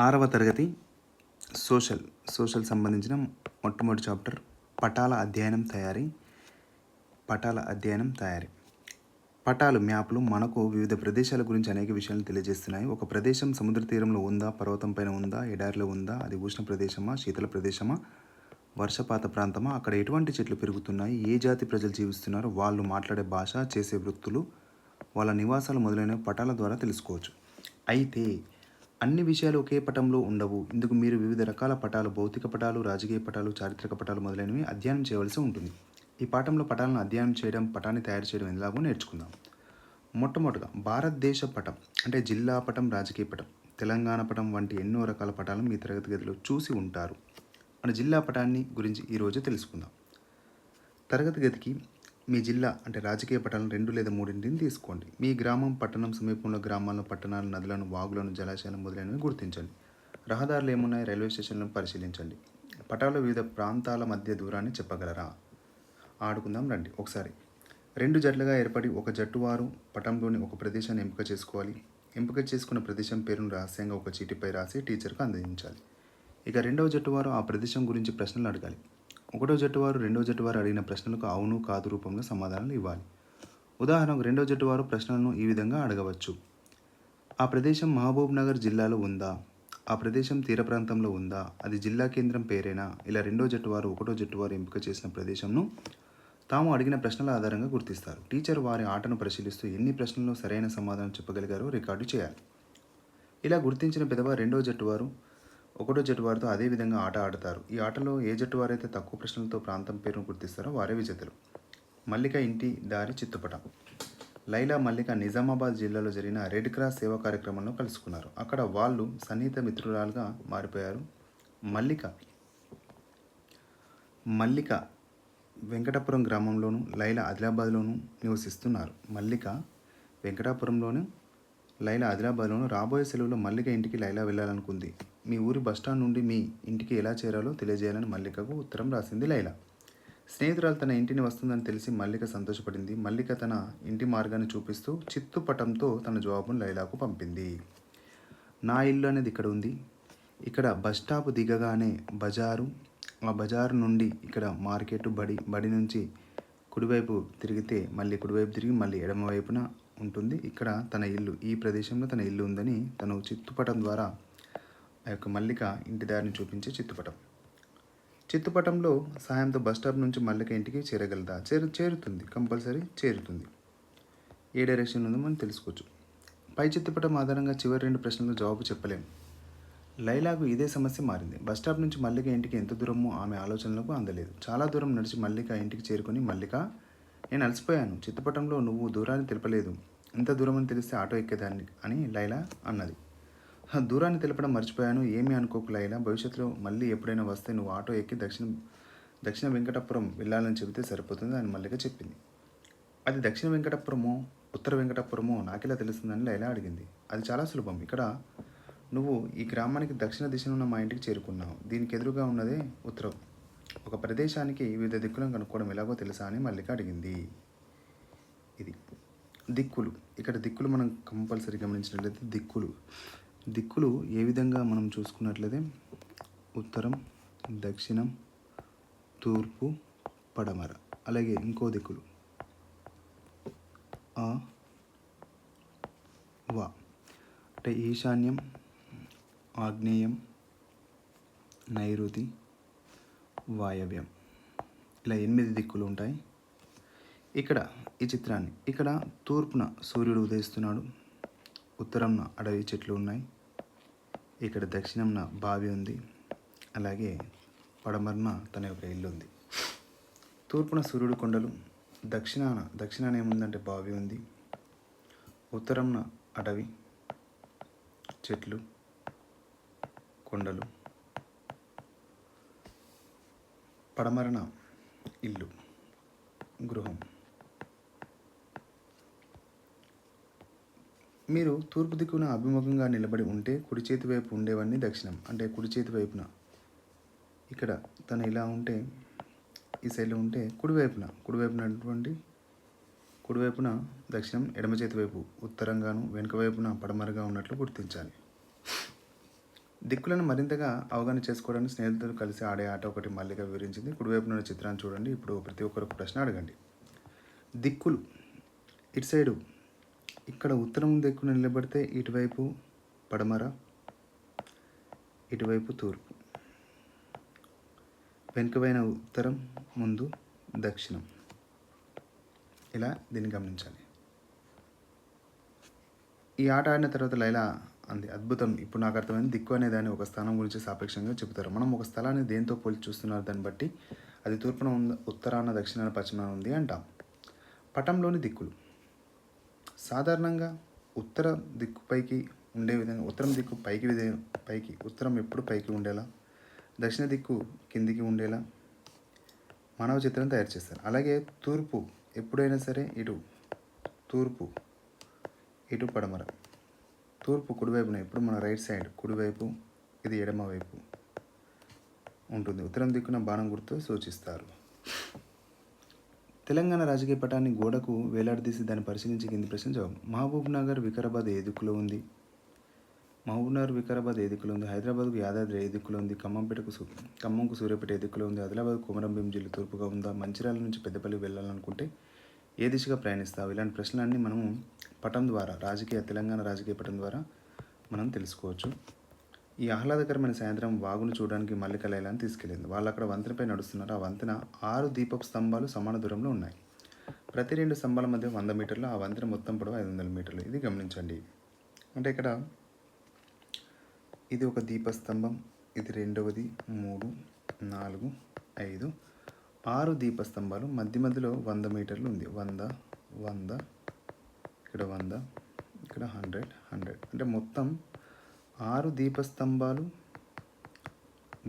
6వ తరగతి సోషల్ సంబంధించిన మొట్టమొదటి చాప్టర్ పటాల అధ్యయనం తయారీ. పటాలు మ్యాప్లు మనకు వివిధ ప్రదేశాల గురించి అనేక విషయాలను తెలియజేస్తున్నాయి. ఒక ప్రదేశం సముద్ర తీరంలో ఉందా, పర్వతం పైన ఉందా, ఎడారిలో ఉందా, అది ఉష్ణ ప్రదేశమా, శీతల ప్రదేశమా, వర్షపాత ప్రాంతమా, అక్కడ ఎటువంటి చెట్లు పెరుగుతున్నాయి, ఏ జాతి ప్రజలు జీవిస్తున్నారు, వాళ్ళు మాట్లాడే భాష, చేసే వృత్తులు, వాళ్ళ నివాసాలు మొదలైనవి పటాల ద్వారా తెలుసుకోవచ్చు. అయితే అన్ని విషయాలు ఒకే పటంలో ఉండవు. ఇందుకు మీరు వివిధ రకాల పటాలు, భౌతిక పటాలు, రాజకీయ పటాలు, చారిత్రక పటాలు మొదలైనవి అధ్యయనం చేయవలసి ఉంటుంది. ఈ పాఠంలో పటాలను అధ్యయనం చేయడం, పటాన్ని తయారు చేయడం ఎలాగో నేర్చుకుందాం. మొట్టమొదటిగా భారతదేశ పటం అంటే జిల్లా పటం, రాజకీయ పటం, తెలంగాణ పటం వంటి ఎన్నో రకాల పటాలను మీ తరగతి గదిలో చూసి ఉంటారు. మన జిల్లా పటాన్ని గురించి ఈరోజు తెలుసుకుందాం. తరగతి గదికి మీ జిల్లా అంటే రాజకీయ పటాలను 2 లేదా 3 తీసుకోండి. మీ గ్రామం, పట్టణం, సమీపంలో గ్రామాలను, పట్టణాలు, నదులను, వాగులను, జలాశయాలను మొదలైనవి గుర్తించండి. రహదారులు ఏమున్నాయి, రైల్వే స్టేషన్లను పరిశీలించండి. పటాల్లో వివిధ ప్రాంతాల మధ్య దూరాన్ని చెప్పగలరా? ఆడుకుందాం రండి. ఒకసారి 2 జట్లుగా ఏర్పడి ఒక జట్టు వారు పటంలోని ఒక ప్రదేశాన్ని ఎంపిక చేసుకోవాలి. ఎంపిక చేసుకున్న ప్రదేశం పేరును రహస్యంగా ఒక చీటిపై రాసి టీచర్కు అందించాలి. ఇక 2వ జట్టు వారు ఆ ప్రదేశం గురించి ప్రశ్నలు అడగాలి. 1వ జట్టు వారు 2వ జట్టు వారు అడిగిన ప్రశ్నలకు అవును, కాదు రూపంలో సమాధానాలు ఇవ్వాలి. ఉదాహరణకు 2వ జట్టు వారు ప్రశ్నలను ఈ విధంగా అడగవచ్చు. ఆ ప్రదేశం మహబూబ్ నగర్ జిల్లాలో ఉందా? ఆ ప్రదేశం తీర ప్రాంతంలో ఉందా? అది జిల్లా కేంద్రం పేరేనా? ఇలా 2వ జట్టు వారు 1వ జట్టు వారు ఎంపిక చేసిన ప్రదేశంను తాము అడిగిన ప్రశ్నల ఆధారంగా గుర్తిస్తారు. టీచర్ వారి ఆటను పరిశీలిస్తూ ఎన్ని ప్రశ్నల్లో సరైన సమాధానం చెప్పగలిగారో రికార్డు చేయాలి. ఇలా గుర్తించిన పిదవ 2వ జట్టు వారు 1వ జట్టు వారితో అదే విధంగా ఆట ఆడతారు. ఈ ఆటలో ఏ జట్టు వారైతే తక్కువ ప్రశ్నలతో ప్రాంతం పేరును గుర్తిస్తారో వారే విజేతలు. మల్లిక ఇంటి దారి చిత్తుపటం. లైలా, మల్లిక నిజామాబాద్ జిల్లాలో జరిగిన రెడ్ క్రాస్ సేవా కార్యక్రమంలో కలుసుకున్నారు. అక్కడ వాళ్ళు సన్నిహిత మిత్రురాలుగా మారిపోయారు. మల్లిక వెంకటాపురం గ్రామంలోను, లైలా ఆదిలాబాద్లోను నివసిస్తున్నారు. మల్లిక వెంకటాపురంలోను, లైలా ఆదిలాబాద్లోను. రాబోయే సెలవులో మల్లిక ఇంటికి లైలా వెళ్ళాలనుకుంది. మీ ఊరి బస్టాండ్ నుండి మీ ఇంటికి ఎలా చేరాలో తెలియజేయాలని మల్లికకు ఉత్తరం రాసింది లైలా. స్నేహితురాలు తన ఇంటిని వస్తుందని తెలిసి మల్లిక సంతోషపడింది. మల్లిక తన ఇంటి మార్గాన్ని చూపిస్తూ చిత్తుపటంతో తన జవాబును లైలాకు పంపింది. నా ఇల్లు అనేది ఇక్కడ ఉంది. ఇక్కడ బస్ స్టాప్ దిగగానే బజారు, ఆ బజారు నుండి ఇక్కడ మార్కెట్, బడి నుంచి కుడివైపు తిరిగితే మళ్ళీ కుడివైపు తిరిగి మళ్ళీ ఎడమవైపున ఉంటుంది. ఇక్కడ తన ఇల్లు, ఈ ప్రదేశంలో తన ఇల్లు ఉందని తను చిత్తుపటం ద్వారా ఆ యొక్క మల్లిక ఇంటి దారిని చూపించే చిత్తుపటంలో సాయంతో బస్ స్టాప్ నుంచి మల్లిక ఇంటికి చేరగలదా? చేరుతుంది, కంపల్సరీ చేరుతుంది. ఏ డైరెక్షన్ ఉందో మనం తెలుసుకోవచ్చు. పై చిత్తుపటం ఆధారంగా చివరి 2 ప్రశ్నలకు జవాబు చెప్పలేము. లైలాకు ఇదే సమస్య మారింది. బస్ స్టాప్ నుంచి మల్లిక ఇంటికి ఎంత దూరమో ఆమె ఆలోచనలకు అందలేదు. చాలా దూరం నడిచి మల్లిక ఇంటికి చేరుకొని, మల్లిక, నేను అలసిపోయాను, చిత్తుపటంలో నువ్వు దూరాన్ని తెలపలేదు, ఎంత దూరం అని తెలిస్తే ఆటో ఎక్కేదాన్ని అని లైలా అన్నది. దూరాన్ని తెలపడం మర్చిపోయాను, ఏమీ అనుకోకు లైలా, భవిష్యత్తులో మళ్ళీ ఎప్పుడైనా వస్తే నువ్వు ఆటో ఎక్కి దక్షిణ వెంకటాపురం వెళ్ళాలని చెబితే సరిపోతుంది అని మల్లిక చెప్పింది. అది దక్షిణ వెంకటాపురమో ఉత్తర వెంకటాపురమో నాకెలా తెలుస్తుందని లైలా అడిగింది. అది చాలా సులభం. ఇక్కడ నువ్వు ఈ గ్రామానికి దక్షిణ దిశలో ఉన్న మా ఇంటికి చేరుకున్నావు. దీనికి ఎదురుగా ఉన్నదే ఉత్తరం. ఒక ప్రదేశానికి వివిధ దిక్కులను కనుక్కోవడం ఎలాగో తెలుసా అని మల్లిక అడిగింది. ఇది దిక్కులు. ఇక్కడ దిక్కులు మనం కంపల్సరీ గమనించినట్లయితే దిక్కులు ఏ విధంగా మనం చూసుకున్నట్లయితే ఉత్తరం, దక్షిణం, తూర్పు, పడమర. అలాగే ఇంకో దిక్కులు ఆ వా అంటే ఈశాన్యం, ఆగ్నేయం, నైరుతి, వాయవ్యం. ఇలా 8 దిక్కులు ఉంటాయి. ఇక్కడ ఈ చిత్రాన్ని, ఇక్కడ తూర్పున సూర్యుడు ఉదయిస్తున్నాడు, ఉత్తరంన అడవి చెట్లు ఉన్నాయి, ఇక్కడ దక్షిణంన బావి ఉంది, అలాగే పడమరన తన యొక్క ఇల్లు ఉంది. తూర్పున సూర్యుడు, కొండలు, దక్షిణాన ఏముందంటే బావి ఉంది, ఉత్తరంన అడవి చెట్లు, కొండలు, పడమరన ఇల్లు, గృహం. మీరు తూర్పు దిక్కున అభిముఖంగా నిలబడి ఉంటే కుడి చేతి వైపు ఉండేవన్నీ దక్షిణం. అంటే కుడి చేతి వైపున ఇక్కడ తను ఇలా ఉంటే, ఈ సైడ్లో ఉంటే కుడివైపున దక్షిణం, ఎడమ చేతి వైపు ఉత్తరంగాను, వెనుక వైపున పడమరగా ఉన్నట్లు గుర్తించాలి. దిక్కులను మరింతగా అవగాహన చేసుకోవడానికి స్నేహితులతో కలిసి ఆడే ఆట ఒకటి మల్లిక వివరించింది. కుడివైపున ఉన్న చిత్రాన్ని చూడండి. ఇప్పుడు ప్రతి ఒక్కరు ఒక ప్రశ్న అడగండి. దిక్కులు ఇటు సైడు ఇక్కడ ఉత్తరం దిక్కున నిలబడితే ఇటువైపు పడమర, ఇటువైపు తూర్పు, వెనుకవైన ఉత్తరం, ముందు దక్షిణం. ఇలా దీన్ని గమనించాలి. ఈ ఆట ఆడిన తర్వాత లైలా అంది, అద్భుతం, ఇప్పుడు నాకు అర్థమైంది. దిక్కు అనే దాన్ని ఒక స్థానం గురించి సాపేక్షంగా చెబుతారు. మనం ఒక స్థలాన్ని దేంతో పోల్చి చూస్తున్నారు దాన్ని బట్టి అది తూర్పున ఉంది, ఉత్తరాన, దక్షిణాన, పశ్చిమాన ఉంది అంటాం. పటంలోని దిక్కులు సాధారణంగా ఉత్తర దిక్కు పైకి ఉండే విధంగా, ఉత్తరం దిక్కు పైకి ఉత్తరం ఎప్పుడు పైకి ఉండేలా, దక్షిణ దిక్కు కిందికి ఉండేలా మానవ చిత్రం తయారు చేస్తారు. అలాగే తూర్పు ఎప్పుడైనా సరే ఇటు తూర్పు, ఇటు పడమర. తూర్పు కుడివైపున ఎప్పుడు మన రైట్ సైడ్ కుడివైపు, ఇది ఎడమ వైపు ఉంటుంది. ఉత్తరం దిక్కున బాణం గుర్తు సూచిస్తారు. తెలంగాణ రాజకీయ పటాన్ని గోడకు వేలాడదీసి దాన్ని పరిశీలించి కింది ప్రశ్న జవాబు. మహబూబ్ నగర్ వికారాబాద్ ఏ దిక్కులో ఉంది? మహబూబ్ నగర్ వికారాబాద్ ఏ దిక్కులో ఉంది? హైదరాబాద్కు యాదాద్రి ఏ దిక్కులో ఉంది? ఖమ్మంకు సూర్యాపేట ఏ దిక్కులో ఉంది? ఆదిలాబాద్ కొమరంభీం జిల్లా తూర్పుగా ఉందా? మంచిర్యాల నుంచి పెద్దపల్లి వెళ్ళాలనుకుంటే ఏ దిశగా ప్రయాణిస్తావు? ఇలాంటి ప్రశ్నలన్నీ మనము పటం ద్వారా, తెలంగాణ రాజకీయ పటం ద్వారా మనం తెలుసుకోవచ్చు. ఈ ఆహ్లాదకరమైన సాయంత్రం వాగును చూడడానికి మల్లిక లైలాని తీసుకెళ్ళింది. వాళ్ళు అక్కడ వంతెనపై నడుస్తున్నారు. ఆ వంతెన 6 దీపపు స్తంభాలు సమాన దూరంలో ఉన్నాయి. ప్రతి 2 స్తంభాల మధ్య 100 మీటర్లు. ఆ వంతెన మొత్తం పొడవు 500 మీటర్లు. ఇది గమనించండి. అంటే ఇక్కడ ఇది ఒక దీపస్తంభం, ఇది రెండవది, 3, 4, 5, 6 దీపస్తంభాలు. మధ్యలో 100 మీటర్లు ఉంది. 100, 100, ఇక్కడ 100, ఇక్కడ 100, 100. అంటే మొత్తం 6 దీపస్తంభాలు.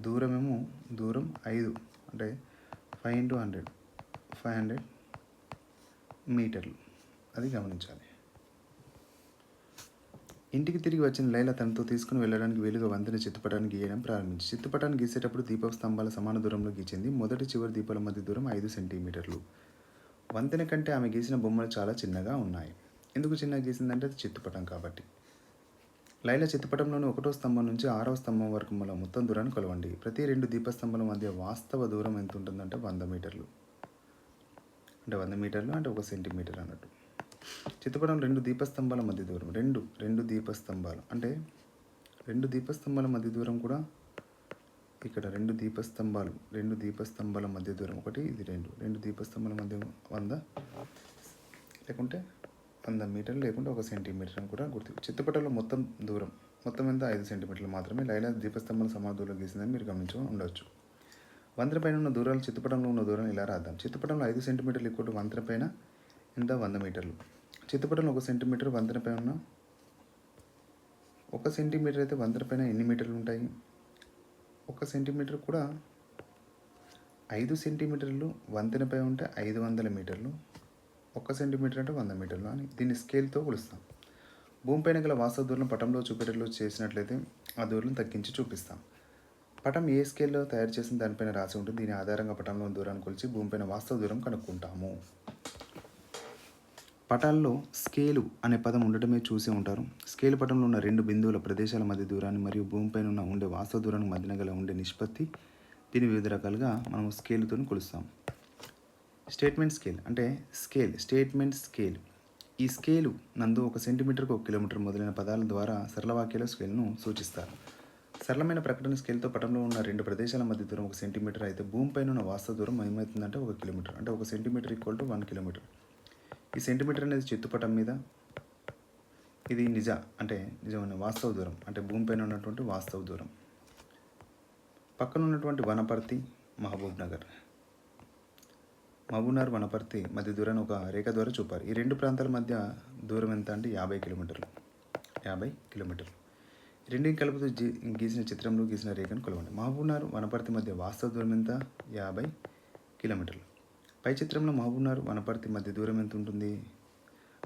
దూరం 5, అంటే 5 into 100, 500 మీటర్లు. అది గమనించాలి. ఇంటికి తిరిగి వచ్చిన లైలా తనతో తీసుకుని వెళ్ళడానికి వీలుగా వంతెన చిత్తుపటాన్ని గీయడం ప్రారంభించి, చిత్తుపటాన్ని గీసేటప్పుడు దీపపు స్తంభాల సమాన దూరంలో గీచింది. మొదటి చివరి దీపాల మధ్య దూరం 5 సెంటీమీటర్లు. వంతెన కంటే ఆమె గీసిన బొమ్మలు చాలా చిన్నగా ఉన్నాయి. ఎందుకు చిన్నగా గీసిందంటే అది చిత్తుపటం కాబట్టి. లైలా చిత్తుపటంలోని 1వ స్తంభం నుంచి 6వ స్తంభం వరకు మొత్తం దూరాన్ని కొలవండి. ప్రతి 2 దీపస్తంభాల మధ్య వాస్తవ దూరం ఎంత ఉంటుందంటే 100 మీటర్లు. అంటే 100 మీటర్లు అంటే 1 సెంటీమీటర్ అన్నట్టు. చిత్తుపటం 2 దీపస్తంభాల మధ్య దూరం, రెండు దీపస్తంభాలు అంటే 2 దీపస్తంభాల మధ్య దూరం కూడా ఇక్కడ 2 దీపస్తంభాల మధ్య దూరం ఒకటి, ఇది 2 దీపస్తంభాల మధ్య 100, లేకుంటే 100 మీటర్లు, లేకుంటే 1 సెంటీమీటర్ అని కూడా గుర్తు. చిత్తుపటంలో మొత్తం ఎంత 5 సెంటీమీటర్లు మాత్రమే. లైలా దీపస్తంభాల సమాన దూరంలో గీసిందని మీరు గమనించి ఉండవచ్చు. వంతెన పైన ఉన్న దూరాలు, చిత్తుపటంలో ఉన్న దూరం ఇలా రాద్దాం. చిత్తుపటంలో 5 సెంటీమీటర్లు ఈక్వల్ టు వంతెన పైన ఎంత 100 మీటర్లు. చిత్తుపటంలో 1 సెంటీమీటర్ వంతెన పైన ఉన్న 1 సెంటీమీటర్ అయితే వంతెన పైన ఎన్ని మీటర్లు ఉంటాయి? 1 సెంటీమీటర్ కూడా 5 సెంటీమీటర్లు వంతెనపై ఉంటే 500 మీటర్లు. 1 సెంటీమీటర్ అంటే 100 మీటర్లు అని దీన్ని స్కేల్తో కొలుస్తాం. భూమిపైన గల వాస్తవ దూరం పటంలో చూపేటట్లు చేసినట్లయితే ఆ దూరం తగ్గించి చూపిస్తాం. పటం ఏ స్కేల్లో తయారు చేసిన దానిపైన రాసి ఉంటుంది. దీని ఆధారంగా పటంలో దూరాన్ని కొలిచి భూమిపైన వాస్తవ దూరం కనుక్కుంటాము. పటాల్లో స్కేలు అనే పదం ఉండటమే చూసే ఉంటారు. స్కేలు పటంలో ఉన్న 2 బిందువుల ప్రదేశాల మధ్య దూరాన్ని మరియు భూమిపైన ఉండే వాస్తవ దూరానికి మధ్యన గల ఉండే నిష్పత్తి. దీన్ని వివిధ రకాలుగా మనం స్కేలుతో కొలుస్తాం. స్టేట్మెంట్ స్కేల్ అంటే స్టేట్మెంట్ స్కేల్. ఈ స్కేలు నందు 1 సెంటీమీటర్కు 1 కిలోమీటర్ మొదలైన పదాల ద్వారా సరళ వాక్యాల స్కేల్ను సూచిస్తారు. సరళమైన ప్రకటన స్కేల్తో పటంలో ఉన్న 2 ప్రదేశాల మధ్య దూరం 1 సెంటీమీటర్ అయితే భూమిపైన ఉన్న వాస్తవ దూరం ఏమవుతుందంటే 1 కిలోమీటర్. అంటే 1 సెంటీమీటర్ ఈక్వల్ టు 1 కిలోమీటర్. ఈ సెంటీమీటర్ అనేది చిత్తుపటం మీద, ఇది నిజమైన వాస్తవ దూరం, అంటే భూమిపైన ఉన్నటువంటి వాస్తవ దూరం. పక్కన ఉన్నటువంటి వనపర్తి, మహబూబ్ నగర్, వనపర్తి మధ్య దూరాన్ని ఒక రేఖ ద్వారా చూపారు. ఈ 2 ప్రాంతాల మధ్య దూరం ఎంత అంటే 50 కిలోమీటర్లు. 50 కిలోమీటర్లు. రెండింటిని కలుపుతూ గీసిన చిత్రంలో గీసిన రేఖను కొలవండి. మహబూబ్ నగర్ వనపర్తి మధ్య వాస్తవ దూరం ఎంత? 50 కిలోమీటర్లు. పై చిత్రంలో మహబూబ్ నగర్ వనపర్తి మధ్య దూరం ఎంత ఉంటుంది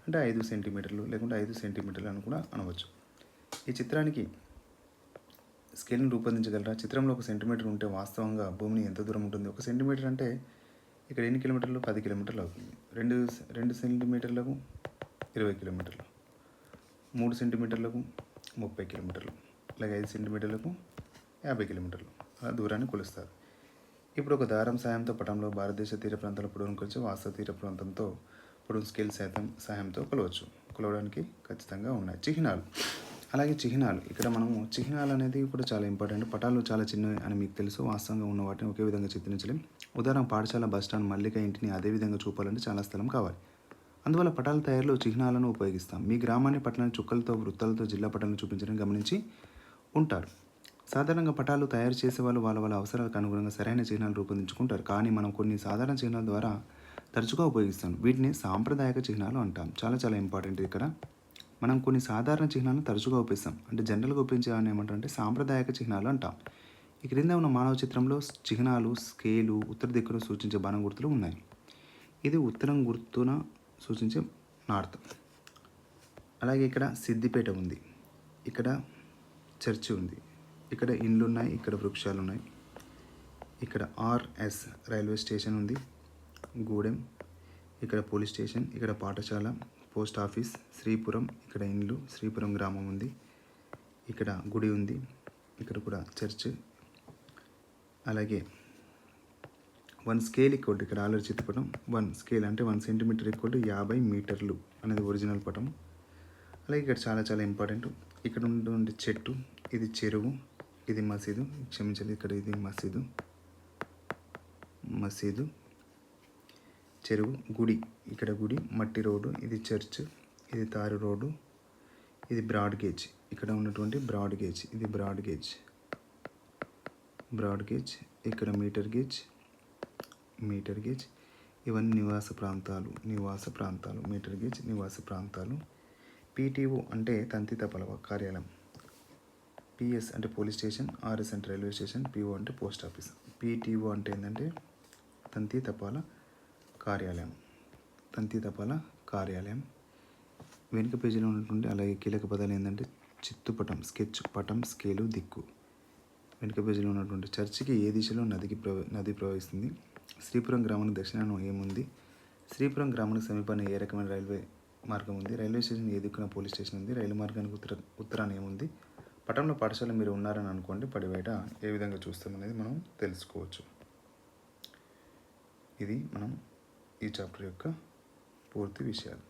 అంటే 5 సెంటీమీటర్లు, లేకుంటే 5 సెంటీమీటర్లు అని కూడా అనవచ్చు. ఈ చిత్రానికి స్కేల్ని రూపొందించగలరా? చిత్రంలో 1 సెంటీమీటర్ ఉంటే వాస్తవంగా భూమిని ఎంత దూరం ఉంటుంది? 1 సెంటీమీటర్ అంటే ఇక్కడ ఎన్ని కిలోమీటర్లు? 10 కిలోమీటర్లు అవుతుంది. 2 సెంటీమీటర్లకు 20 కిలోమీటర్లు, 3 సెంటీమీటర్లకు 30 కిలోమీటర్లు. అలాగే 5 సెంటీమీటర్లకు 50 కిలోమీటర్లు అలా దూరాన్ని కొలుస్తారు. ఇప్పుడు ఒక దారం సాయంతో పటంలో భారతదేశ తీర ప్రాంతాల పొడవును కొలిచి వాస్తవ తీర ప్రాంతంతో పొడవు స్కేల్ సహాయంతో కొలవచ్చు. కొలవడానికి ఖచ్చితంగా ఉన్నాయి. చిహ్నాలు. అలాగే చిహ్నాలు ఇక్కడ మనము చిహ్నాలు అనేది కూడా చాలా ఇంపార్టెంట్. పటాలు చాలా చిన్నవి అని మీకు తెలుసు. వాస్తవంగా ఉన్న వాటిని ఒకే విధంగా చిత్రించలేం. ఉదాహరణ పాఠశాల, బస్టాండ్, మల్లిక ఇంటిని అదే విధంగా చూపాలంటే చాలా స్థలం కావాలి. అందువల్ల పటాల తయారీలో చిహ్నాలను ఉపయోగిస్తాం. మీ గ్రామాన్ని పట్టణాన్ని చుక్కలతో వృత్తాలతో జిల్లా పటాలను చూపించడం గమనించి ఉంటారు. సాధారణంగా పటాలు తయారు చేసేవాళ్ళు వాళ్ళ వాళ్ళ అవసరాలకు అనుగుణంగా సరైన చిహ్నాలు రూపొందించుకుంటారు. కానీ మనం కొన్ని సాధారణ చిహ్నాల ద్వారా తరచుగా ఉపయోగిస్తాం. వీటిని సాంప్రదాయక చిహ్నాలు అంటాం. చాలా చాలా ఇంపార్టెంట్ ఇక్కడ. మనం కొన్ని సాధారణ చిహ్నాలను తరచుగా ఉపయోగిస్తాం. అంటే జనరల్గా ఉపయోగించేవాడిని ఏమంటారంటే సాంప్రదాయక చిహ్నాలు అంటాం. ఈ క్రింద ఉన్న మానవ చిత్రంలో చిహ్నాలు, స్కేలు, ఉత్తర దిక్కును సూచించే బాణం గుర్తులు ఉన్నాయి. ఇది ఉత్తరం గుర్తున సూచించే నార్త్. అలాగే ఇక్కడ సిద్దిపేట ఉంది, ఇక్కడ చర్చి ఉంది, ఇక్కడ ఇండ్లు ఉన్నాయి, ఇక్కడ వృక్షాలు ఉన్నాయి, ఇక్కడ ఆర్ఎస్ రైల్వే స్టేషన్ ఉంది, గూడెం, ఇక్కడ పోలీస్ స్టేషన్, ఇక్కడ పాఠశాల, పోస్ట్ ఆఫీస్, శ్రీపురం, ఇక్కడ ఇండ్లు, శ్రీపురం గ్రామం ఉంది, ఇక్కడ గుడి ఉంది, ఇక్కడ కూడా చర్చ్. అలాగే 1 స్కేల్ ఈక్వల్ ఇక్కడ ఆల్రెడీ చిత్రపటం 1 స్కేల్ అంటే 1 సెంటీమీటర్ ఈక్వల్ 50 మీటర్లు అనేది ఒరిజినల్ పటం. అలాగే ఇక్కడ చాలా చాలా ఇంపార్టెంట్. ఇక్కడ ఉన్నటువంటి చెట్టు, ఇది చెరువు, ఇది మసీదు, క్షమించాలి ఇక్కడ ఇది మసీదు, చెరువు, గుడి, ఇక్కడ గుడి, మట్టి రోడ్డు, ఇది చర్చ్, ఇది తారు రోడ్డు, ఇది బ్రాడ్ గేజ్, ఇక్కడ ఉన్నటువంటి బ్రాడ్ గేజ్, ఇది బ్రాడ్ గేజ్, ఇక్కడ మీటర్ గేజ్, ఇవన్నీ నివాస ప్రాంతాలు, మీటర్ గేజ్ నివాస ప్రాంతాలు. పీటీఓ అంటే తంతి తపాల కార్యాలయం, పిఎస్ అంటే పోలీస్ స్టేషన్, ఆర్ఎస్ అంటే రైల్వే స్టేషన్, పిఓ అంటే పోస్ట్ ఆఫీస్. పీటీఓ అంటే ఏంటంటే తంతి తపాల కార్యాలయం. వెనుక పేజీలో ఉన్నటువంటి అలాగే కీలక పదాలు ఏంటంటే చిత్తుపటం, స్కెచ్, పటం, స్కేలు, దిక్కు. వెనుక పేజీలో ఉన్నటువంటి చర్చికి ఏ దిశలో నది ప్రవహిస్తుంది, శ్రీపురం గ్రామానికి దక్షిణాన ఏముంది, శ్రీపురం గ్రామానికి సమీపాన్ని ఏ రకమైన రైల్వే మార్గం ఉంది, రైల్వే స్టేషన్ ఏ దిక్కున పోలీస్ స్టేషన్ ఉంది, రైలు మార్గానికి ఉత్తరాన ఏముంది, పటంలో పాఠశాల మీరు ఉన్నారని అనుకోండి, పడి బయట ఏ విధంగా చూస్తామనేది మనం తెలుసుకోవచ్చు. ఇది మనం ఈ చాప్టర్ యొక్క పూర్తి విషయాలు.